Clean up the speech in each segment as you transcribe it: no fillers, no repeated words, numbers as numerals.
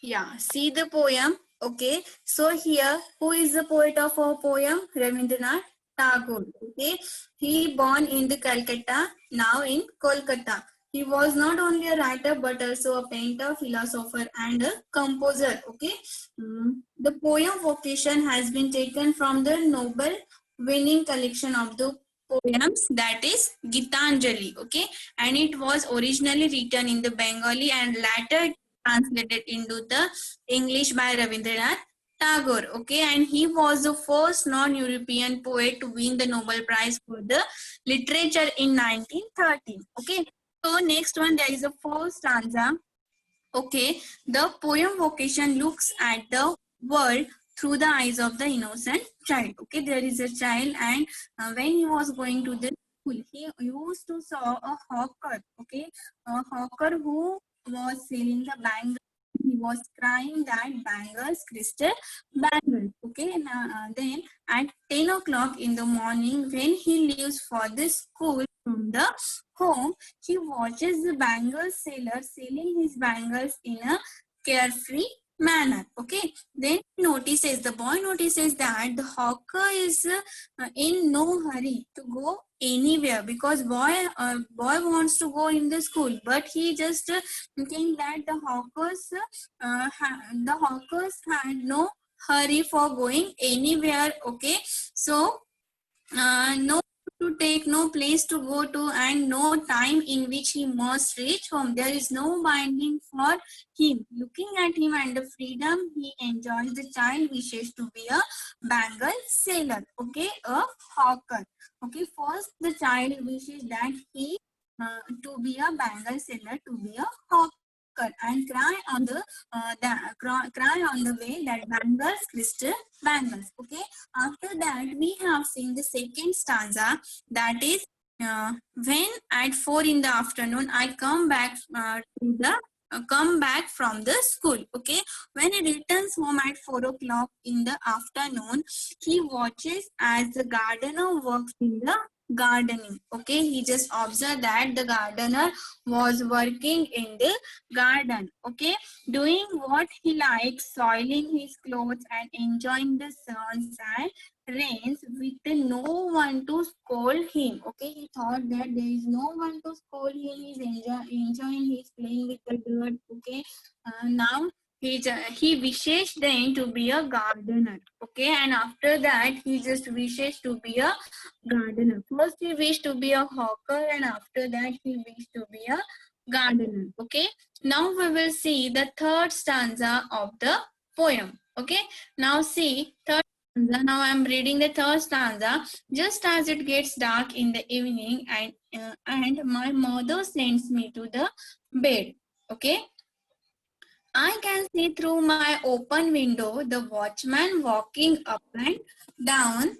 Yeah, see the poem. Okay, so here, who is the poet of our poem? Rabindranath Tagore. Okay, he born in the Calcutta, now in Kolkata. He was not only a writer but also a painter, philosopher, and a composer. Okay, the poem vocation has been taken from the Nobel winning collection of the poems, that is Gitanjali. Okay, and it was originally written in the Bengali and later translated into the English by Rabindranath Tagore. Okay, and he was the first non-European poet to win the Nobel Prize for the literature in 1913. Okay, so next one, there is a first stanza. Okay, the poem vocation looks at the world through the eyes of the innocent child. Okay, there is a child, and when he was going to the school, he used to saw a hawker. Okay, a hawker who was selling the bangles. He was crying that bangles, crystal bangles. Okay, and then at 10 o'clock in the morning, when he leaves for the school from the home, he watches the bangle seller selling his bangles in a carefree manner. Okay, then the boy notices that the hawker is in no hurry to go anywhere, because boy wants to go in the school, but he just think that the hawkers had no hurry for going anywhere. Okay, so no to take, no place to go to, and no time in which he must reach home. There is no binding for him. Looking at him and the freedom he enjoys, the child wishes to be a bangle seller. Okay, a hawker. Okay, first the child wishes that he to be a bangle seller, to be a hawker, and cry on the way that bangles, crystal bangles. Okay, after that, we have seen the second stanza, that is, when at 4 in the afternoon I come back from the school. Okay, when he returns home at 4 o'clock in the afternoon, he watches as the gardener works in the gardening. Okay, he just observed that the gardener was working in the garden. Okay, doing what he likes, soiling his clothes and enjoying the suns and rains with no one to scold him. Okay, he thought that there is no one to scold him. He's enjoying, he's playing with the dirt. Okay, now he wishes then to be a gardener. Okay, and after that he just wishes to be a gardener. First he wished to be a hawker, and after that he wished to be a gardener. Okay, now we will see the third stanza of the poem. Okay, now see third stanza. Now I am reading the third stanza. Just as it gets dark in the evening, and my mother sends me to the bed. Okay, I can see through my open window the watchman walking up and down.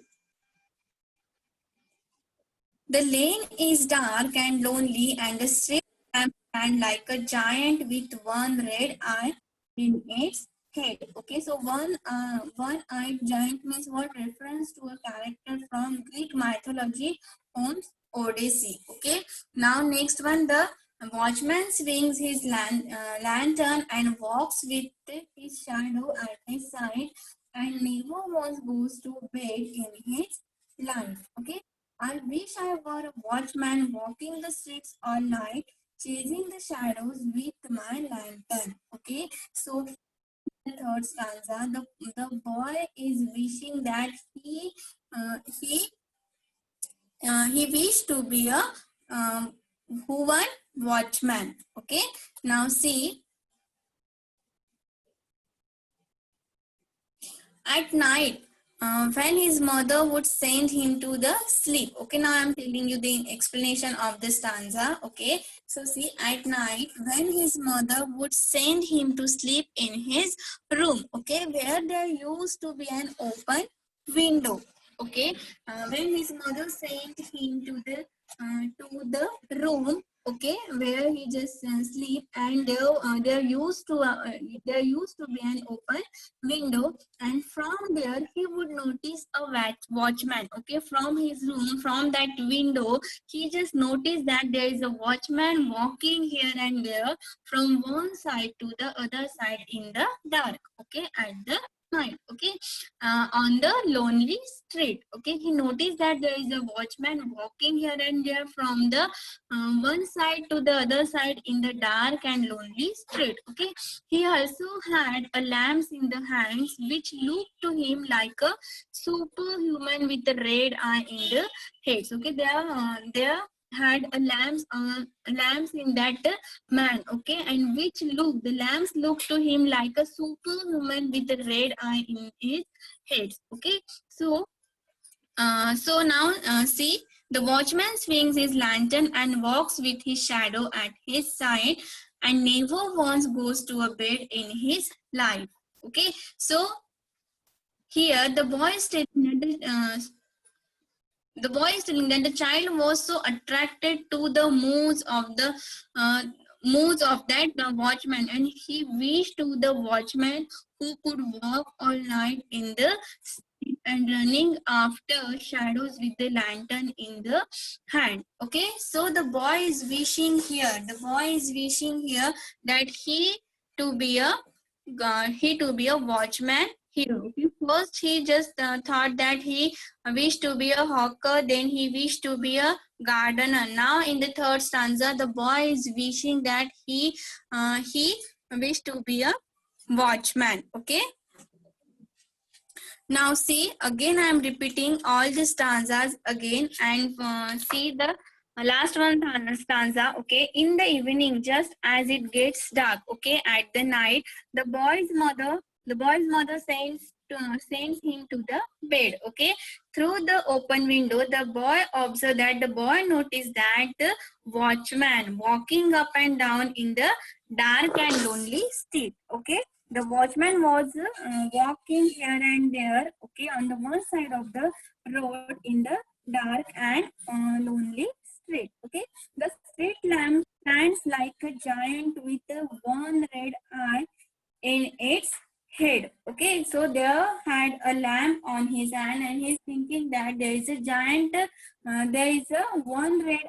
The lane is dark and lonely, and the street lamp stand like a giant with one red eye in its head. Okay, so one-eyed giant means what? Reference to a character from Greek mythology, Homer's Odyssey. Okay, now next one, the watchman swings his lantern and walks with his shadow at his side, and never once goes to bed in his life. Okay, I wish I were a watchman walking the streets all night, chasing the shadows with my lantern. Okay, so the third stanza, the boy is wishing that he wished to be a woman watchman. Okay, now see, at night, when his mother would send him to the sleep. Okay, now I'm telling you the explanation of the stanza. Okay, so see, at night when his mother would send him to sleep in his room, okay, where there used to be an open window. Okay, when his mother sent him to the room okay, where he just sleep, and there used to be an open window, and from there he would notice a watchman. Okay, from his room, from that window, he just noticed that there is a watchman walking here and there from one side to the other side in the dark. Okay, at the night. Okay, on the lonely street. Okay, he noticed that there is a watchman walking here and there from the one side to the other side in the dark and lonely street. Okay, he also had a lamp in the hands which looked to him like a superhuman with a red eye in the heads. Okay, there had a lamps in that man. Okay, and which look the lamps looked to him like a superhuman with a red eye in his heads. Okay, so now see, the watchman swings his lantern and walks with his shadow at his side, and never once goes to a bed in his life. Okay, so here the boy is telling that the child was so attracted to the uh, moves of that watchman, and he wished to the watchman who could walk all night in the street and running after shadows with the lantern in the hand. Okay, so the boy is wishing here. The boy is wishing here that he to be a watchman hero. First, he just thought that he wished to be a hawker, then he wished to be a gardener. Now, in the third stanza, the boy is wishing that he wished to be a watchman. Okay. Now, see, again, I am repeating all the stanzas again, and see the last one stanza. Okay, in the evening, just as it gets dark, okay, at the night, the boy's mother sends him to the bed. Okay, through the open window, the boy observed that the boy noticed that the watchman walking up and down in the dark and lonely street. Okay, the watchman was walking here and there, okay, on the one side of the road in the dark and lonely street. Okay, the street lamp stands like a giant with a one red eye in its head. Okay, so there had a lamp on his hand, and he's thinking that there is a giant, there is a one red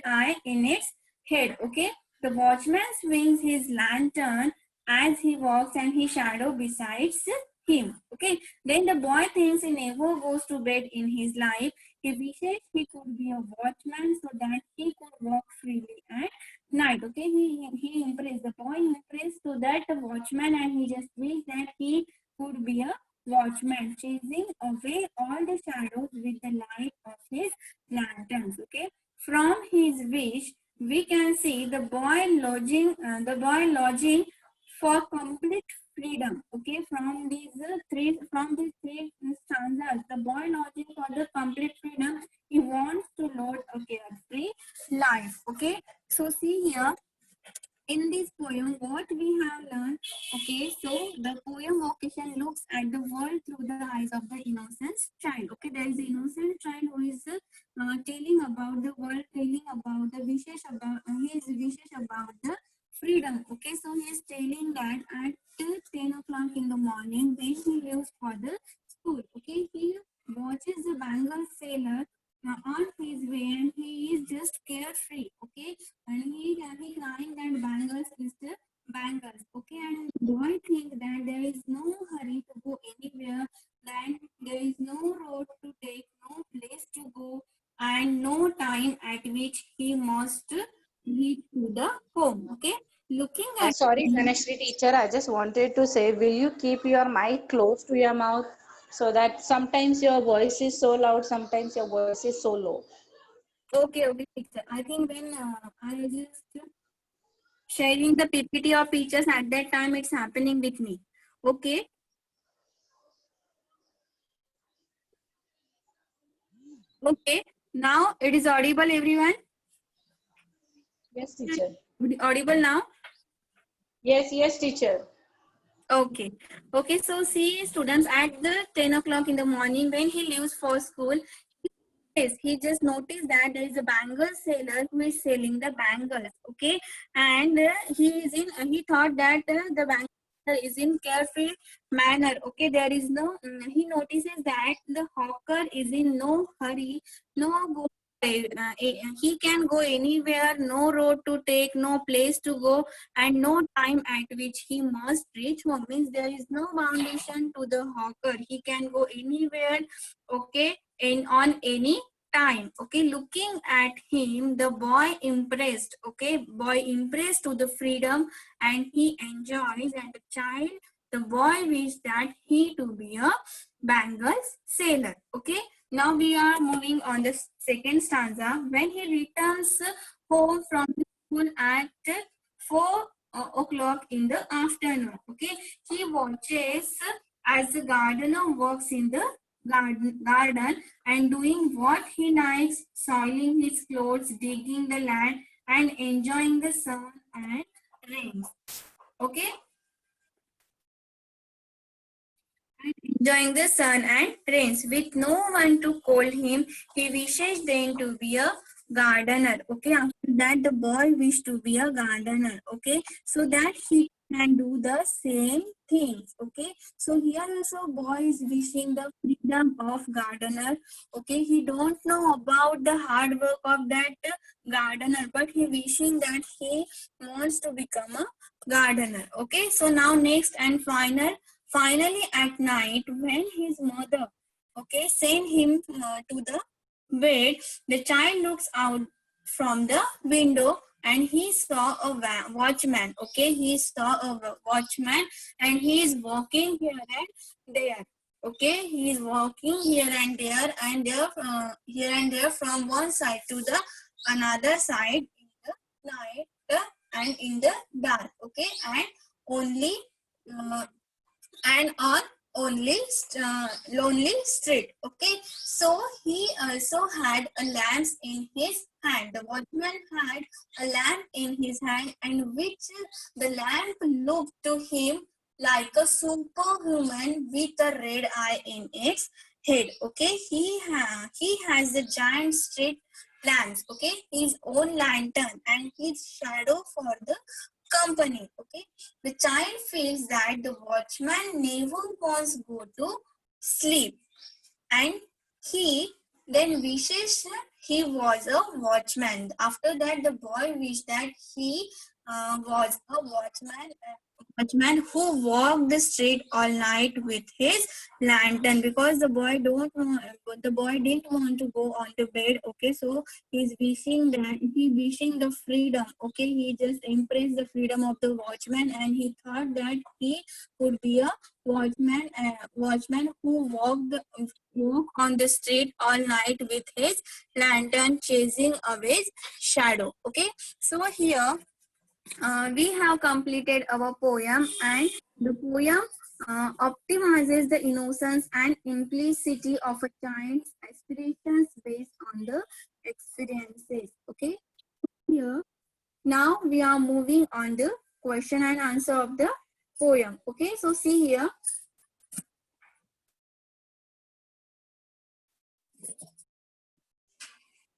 eye in its head. Okay, the watchman swings his lantern as he walks, and his shadow besides him. Okay, then the boy thinks he never goes to bed in his life. He wishes he could be a watchman so that he could walk freely at night. Okay, he impressed, the boy impressed to that watchman, and he just wished that he could be a watchman, chasing away all the shadows with the light of his lanterns. Okay, from his wish we can see the boy lodging for complete freedom. Okay, from these three stanzas, the boy lodging for the complete freedom. He wants to lead a carefree life. Okay, so see here in this poem what we have learned. Okay, so the poem vocation looks at the world through the eyes of the innocent child. Okay, there is an innocent child who is telling about the world, telling about the wishes about his wishes about the freedom. Okay, so he is telling that at 10 o'clock in the morning when he leaves for the school. Okay, he watches the Bengal sailor on his way, and he is just carefree. Okay, and he crying that bangles is the bangles. Okay, and boy think that there is no hurry to go anywhere, that there is no road to take, no place to go, and no time at which he must reach to the home. Okay, looking at Sorry, Dhanashri teacher, I just wanted to say, will you keep your mic close to your mouth so that sometimes your voice is so loud, sometimes your voice is so low. okay, teacher. I think when I just sharing the PPT of teachers at that time, it's happening with me. Okay. Okay. Now it is audible, everyone. Yes, teacher. Audible now. Yes, teacher. Okay. Okay. So see, students, at the 10 o'clock in the morning when he leaves for school, Yes, he just noticed that there is a bangle seller who is selling the bangles. Okay, and he thought that the bangle seller is in carefree manner. Okay, there is no. He notices that the hawker is in no hurry, no go. He can go anywhere, no road to take, no place to go, and no time at which he must reach home. Means there is no foundation to the hawker. He can go anywhere. Okay, in on any time. Okay, looking at him, the boy impressed. Okay, boy impressed to the freedom, and he enjoys. And the child, the boy wished that he to be a bangles sailor. Okay, now we are moving on the second stanza. When he returns home from the school at 4 o'clock in the afternoon. Okay, he watches as the gardener works in the garden and doing what he likes, soiling his clothes, digging the land, and enjoying the sun and rain. Okay? Enjoying the sun and rains with no one to call him, he wishes then to be a gardener. Okay, after that the boy wished to be a gardener. Okay, so that he can do the same things. Okay, so here also boy is wishing the freedom of gardener. Okay, he don't know about the hard work of that gardener, but he wishing that he wants to become a gardener. Okay, so now next and finally, at night, when his mother, okay, sent him to the bed, the child looks out from the window and he saw a watchman. Okay, he saw a watchman and he is walking here and there. Okay, he is walking here and there from one side to the another side in the night and in the dark. Okay, and only. And on only lonely street. Okay, so he also had a lamp in his hand. The watchman had a lamp in his hand, and which the lamp looked to him like a superhuman with a red eye in its head. Okay, he has the giant street lamps. Okay, his own lantern and his shadow for the company. Okay, the child feels that the watchman never wants go to sleep, and he then wishes he was a watchman. After that, the boy wished that he was a watchman who walked the street all night with his lantern, because the boy didn't want to go on to bed. Okay, so he wishing the freedom. Okay, he just embraced the freedom of the watchman, and he thought that he could be a watchman who walk on the street all night with his lantern, chasing away shadow. Okay, so here we have completed our poem, and the poem optimizes the innocence and implicity of a child's aspirations based on the experiences. Okay, here now we are moving on the question and answer of the poem. Okay, so see here.